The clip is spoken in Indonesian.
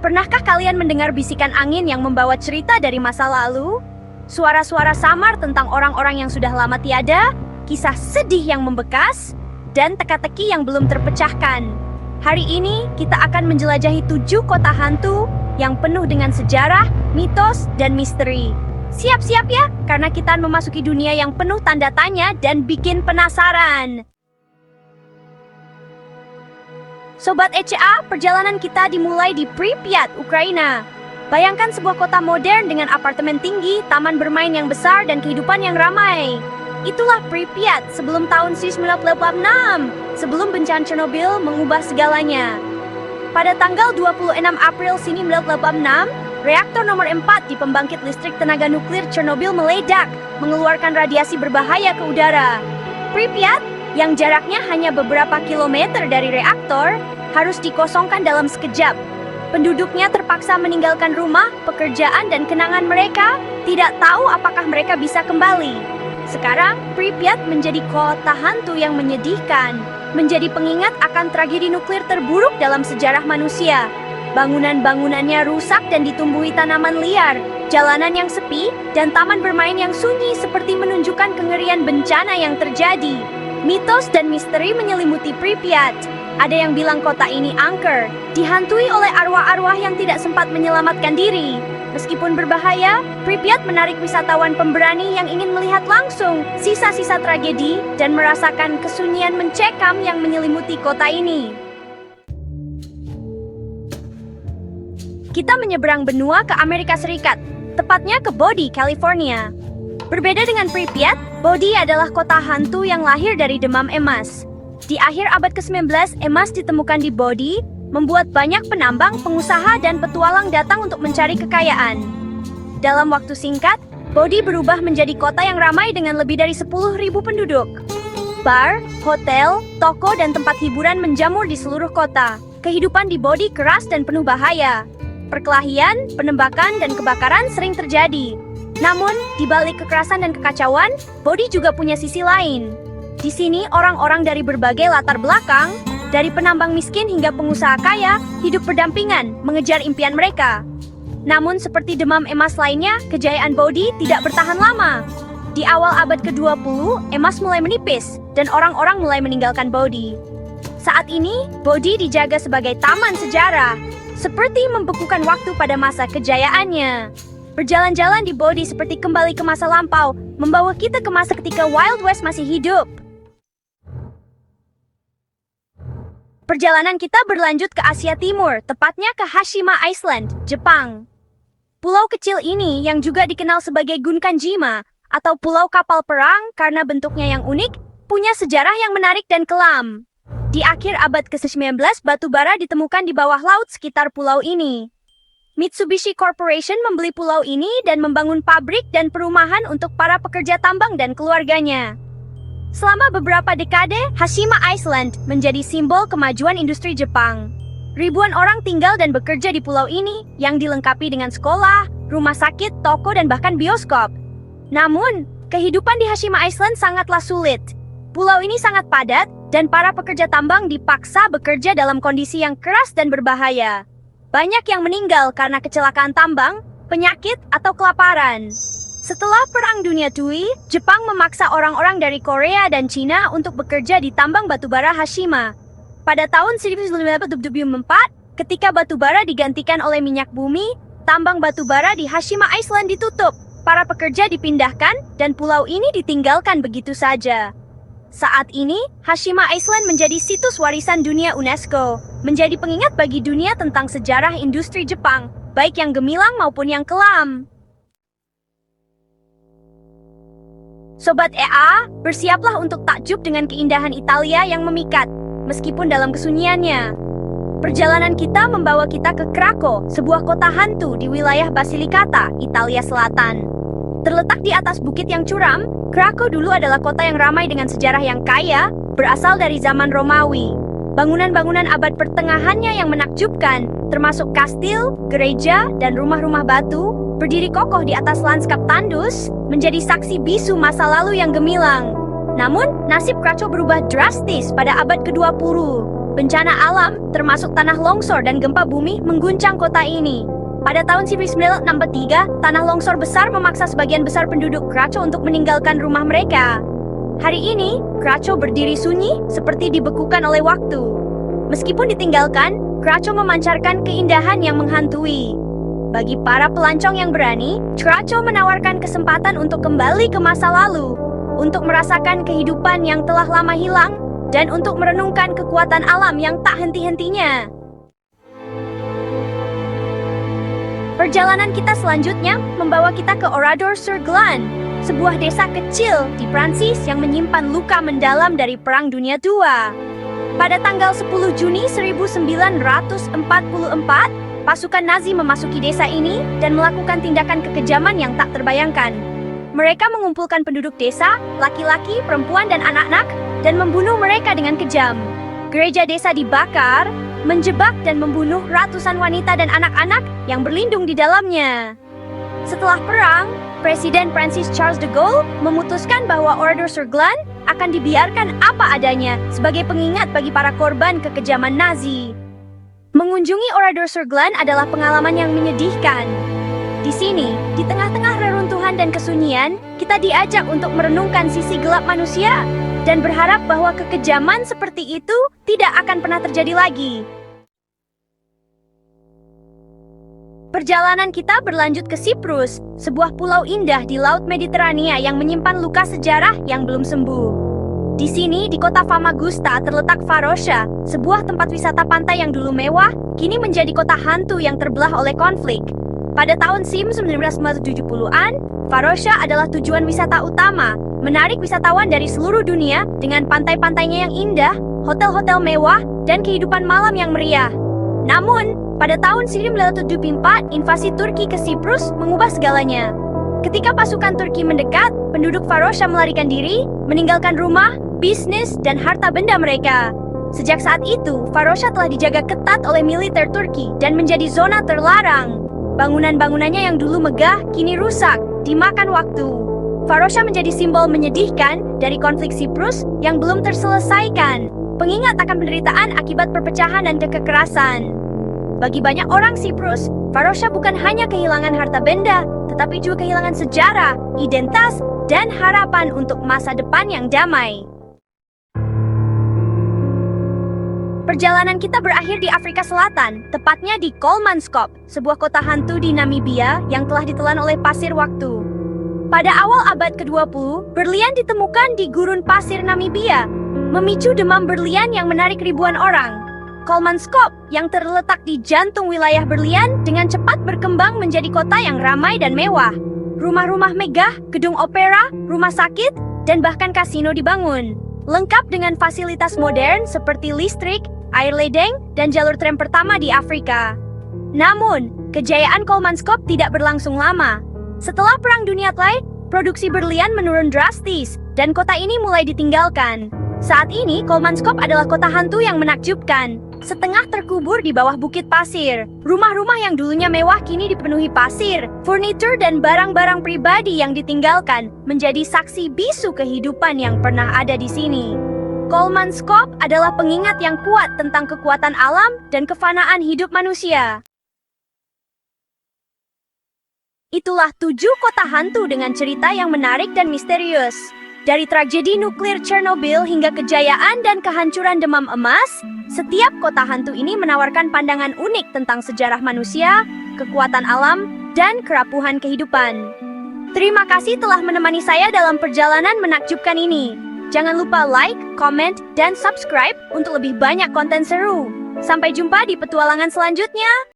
Pernahkah kalian mendengar bisikan angin yang membawa cerita dari masa lalu? Suara-suara samar tentang orang-orang yang sudah lama tiada, kisah sedih yang membekas, dan teka-teki yang belum terpecahkan. Hari ini, kita akan menjelajahi 7 kota hantu yang penuh dengan sejarah, mitos, dan misteri. Siap-siap ya, karena kita memasuki dunia yang penuh tanda tanya dan bikin penasaran. Sobat ECA, perjalanan kita dimulai di Pripyat, Ukraina. Bayangkan sebuah kota modern dengan apartemen tinggi, taman bermain yang besar, dan kehidupan yang ramai. Itulah Pripyat sebelum tahun 1986, sebelum bencana Chernobyl mengubah segalanya. Pada tanggal 26 April 1986, reaktor nomor 4 di pembangkit listrik tenaga nuklir Chernobyl meledak, mengeluarkan radiasi berbahaya ke udara. Pripyat, yang jaraknya hanya beberapa kilometer dari reaktor, harus dikosongkan dalam sekejap. Penduduknya terpaksa meninggalkan rumah, pekerjaan, dan kenangan mereka, tidak tahu apakah mereka bisa kembali. Sekarang, Pripyat menjadi kota hantu yang menyedihkan, menjadi pengingat akan tragedi nuklir terburuk dalam sejarah manusia. Bangunan-bangunannya rusak dan ditumbuhi tanaman liar, jalanan yang sepi, dan taman bermain yang sunyi seperti menunjukkan kengerian bencana yang terjadi. Mitos dan misteri menyelimuti Pripyat. Ada yang bilang kota ini angker, dihantui oleh arwah-arwah yang tidak sempat menyelamatkan diri. Meskipun berbahaya, Pripyat menarik wisatawan pemberani yang ingin melihat langsung sisa-sisa tragedi dan merasakan kesunyian mencekam yang menyelimuti kota ini. Kita menyeberang benua ke Amerika Serikat, tepatnya ke Bodie, California. Berbeda dengan Pripyat, Bodie adalah kota hantu yang lahir dari demam emas. Di akhir abad ke-19, emas ditemukan di Bodie, membuat banyak penambang, pengusaha, dan petualang datang untuk mencari kekayaan. Dalam waktu singkat, Bodie berubah menjadi kota yang ramai dengan lebih dari 10.000 penduduk. Bar, hotel, toko, dan tempat hiburan menjamur di seluruh kota. Kehidupan di Bodie keras dan penuh bahaya. Perkelahian, penembakan, dan kebakaran sering terjadi. Namun, di balik kekerasan dan kekacauan, Bodie juga punya sisi lain. Di sini, orang-orang dari berbagai latar belakang, dari penambang miskin hingga pengusaha kaya, hidup berdampingan, mengejar impian mereka. Namun, seperti demam emas lainnya, kejayaan Bodie tidak bertahan lama. Di awal abad ke-20, emas mulai menipis, dan orang-orang mulai meninggalkan Bodie. Saat ini, Bodie dijaga sebagai taman sejarah, seperti membekukan waktu pada masa kejayaannya. Berjalan-jalan di Bodie seperti kembali ke masa lampau, membawa kita ke masa ketika Wild West masih hidup. Perjalanan kita berlanjut ke Asia Timur, tepatnya ke Hashima Island, Jepang. Pulau kecil ini yang juga dikenal sebagai Gunkanjima, atau Pulau Kapal Perang karena bentuknya yang unik, punya sejarah yang menarik dan kelam. Di akhir abad ke-19, batu bara ditemukan di bawah laut sekitar pulau ini. Mitsubishi Corporation membeli pulau ini dan membangun pabrik dan perumahan untuk para pekerja tambang dan keluarganya. Selama beberapa dekade, Hashima Island menjadi simbol kemajuan industri Jepang. Ribuan orang tinggal dan bekerja di pulau ini yang dilengkapi dengan sekolah, rumah sakit, toko, dan bahkan bioskop. Namun, kehidupan di Hashima Island sangatlah sulit. Pulau ini sangat padat dan para pekerja tambang dipaksa bekerja dalam kondisi yang keras dan berbahaya. Banyak yang meninggal karena kecelakaan tambang, penyakit, atau kelaparan. Setelah Perang Dunia II, Jepang memaksa orang-orang dari Korea dan Cina untuk bekerja di tambang batubara Hashima. Pada tahun 1924, ketika batubara digantikan oleh minyak bumi, tambang batubara di Hashima Island ditutup. Para pekerja dipindahkan, dan pulau ini ditinggalkan begitu saja. Saat ini, Hashima Island menjadi situs warisan dunia UNESCO, menjadi pengingat bagi dunia tentang sejarah industri Jepang, baik yang gemilang maupun yang kelam. Sobat EA, bersiaplah untuk takjub dengan keindahan Italia yang memikat, meskipun dalam kesunyiannya. Perjalanan kita membawa kita ke Krakow, sebuah kota hantu di wilayah Basilicata, Italia Selatan. Terletak di atas bukit yang curam, Krakow dulu adalah kota yang ramai dengan sejarah yang kaya, berasal dari zaman Romawi. Bangunan-bangunan abad pertengahannya yang menakjubkan, termasuk kastil, gereja, dan rumah-rumah batu, berdiri kokoh di atas lanskap tandus, menjadi saksi bisu masa lalu yang gemilang. Namun, nasib Krakow berubah drastis pada abad ke-20. Bencana alam, termasuk tanah longsor dan gempa bumi, mengguncang kota ini. Pada tahun 1963, tanah longsor besar memaksa sebagian besar penduduk Krakow untuk meninggalkan rumah mereka. Hari ini, Krakow berdiri sunyi, seperti dibekukan oleh waktu. Meskipun ditinggalkan, Krakow memancarkan keindahan yang menghantui. Bagi para pelancong yang berani, Krakow menawarkan kesempatan untuk kembali ke masa lalu, untuk merasakan kehidupan yang telah lama hilang, dan untuk merenungkan kekuatan alam yang tak henti-hentinya. Perjalanan kita selanjutnya membawa kita ke Oradour-sur-Glane, sebuah desa kecil di Prancis yang menyimpan luka mendalam dari Perang Dunia II. Pada tanggal 10 Juni 1944, pasukan Nazi memasuki desa ini dan melakukan tindakan kekejaman yang tak terbayangkan. Mereka mengumpulkan penduduk desa, laki-laki, perempuan, dan anak-anak, dan membunuh mereka dengan kejam. Gereja desa dibakar, menjebak dan membunuh ratusan wanita dan anak-anak yang berlindung di dalamnya. Setelah perang, Presiden Prancis Charles de Gaulle memutuskan bahwa Oradour-sur-Glane akan dibiarkan apa adanya sebagai pengingat bagi para korban kekejaman Nazi. Mengunjungi Oradour-sur-Glane adalah pengalaman yang menyedihkan. Di sini, di tengah-tengah reruntuhan dan kesunyian, kita diajak untuk merenungkan sisi gelap manusia dan berharap bahwa kekejaman seperti itu tidak akan pernah terjadi lagi. Perjalanan kita berlanjut ke Siprus, sebuah pulau indah di Laut Mediterania yang menyimpan luka sejarah yang belum sembuh. Di sini, di kota Famagusta, terletak Varosha, sebuah tempat wisata pantai yang dulu mewah, kini menjadi kota hantu yang terbelah oleh konflik. Pada tahun 1970-an, Varosha adalah tujuan wisata utama, menarik wisatawan dari seluruh dunia dengan pantai-pantainya yang indah, hotel-hotel mewah, dan kehidupan malam yang meriah. Namun, pada tahun 1974, invasi Turki ke Siprus mengubah segalanya. Ketika pasukan Turki mendekat, penduduk Varosha melarikan diri, meninggalkan rumah, bisnis, dan harta benda mereka. Sejak saat itu, Varosha telah dijaga ketat oleh militer Turki dan menjadi zona terlarang. Bangunan-bangunannya yang dulu megah, kini rusak, dimakan waktu. Varosha menjadi simbol menyedihkan dari konflik Siprus yang belum terselesaikan. Pengingat akan penderitaan akibat perpecahan dan kekerasan. Bagi banyak orang Siprus, Varosha bukan hanya kehilangan harta benda, tetapi juga kehilangan sejarah, identitas, dan harapan untuk masa depan yang damai. Perjalanan kita berakhir di Afrika Selatan, tepatnya di Kolmanskop, sebuah kota hantu di Namibia yang telah ditelan oleh pasir waktu. Pada awal abad ke-20, berlian ditemukan di gurun pasir Namibia, memicu demam berlian yang menarik ribuan orang. Kolmanskop, yang terletak di jantung wilayah berlian, dengan cepat berkembang menjadi kota yang ramai dan mewah. Rumah-rumah megah, gedung opera, rumah sakit, dan bahkan kasino dibangun. Lengkap dengan fasilitas modern seperti listrik, air ledeng, dan jalur tram pertama di Afrika. Namun, kejayaan Kolmanskop tidak berlangsung lama. Setelah Perang Dunia II, produksi berlian menurun drastis, dan kota ini mulai ditinggalkan. Saat ini, Kolmanskop adalah kota hantu yang menakjubkan. Setengah terkubur di bawah bukit pasir. Rumah-rumah yang dulunya mewah kini dipenuhi pasir. Furnitur dan barang-barang pribadi yang ditinggalkan menjadi saksi bisu kehidupan yang pernah ada di sini. Kolmanskop adalah pengingat yang kuat tentang kekuatan alam dan kefanaan hidup manusia. Itulah 7 kota hantu dengan cerita yang menarik dan misterius. Dari tragedi nuklir Chernobyl hingga kejayaan dan kehancuran Demam Emas, setiap kota hantu ini menawarkan pandangan unik tentang sejarah manusia, kekuatan alam, dan kerapuhan kehidupan. Terima kasih telah menemani saya dalam perjalanan menakjubkan ini. Jangan lupa like, comment, dan subscribe untuk lebih banyak konten seru. Sampai jumpa di petualangan selanjutnya.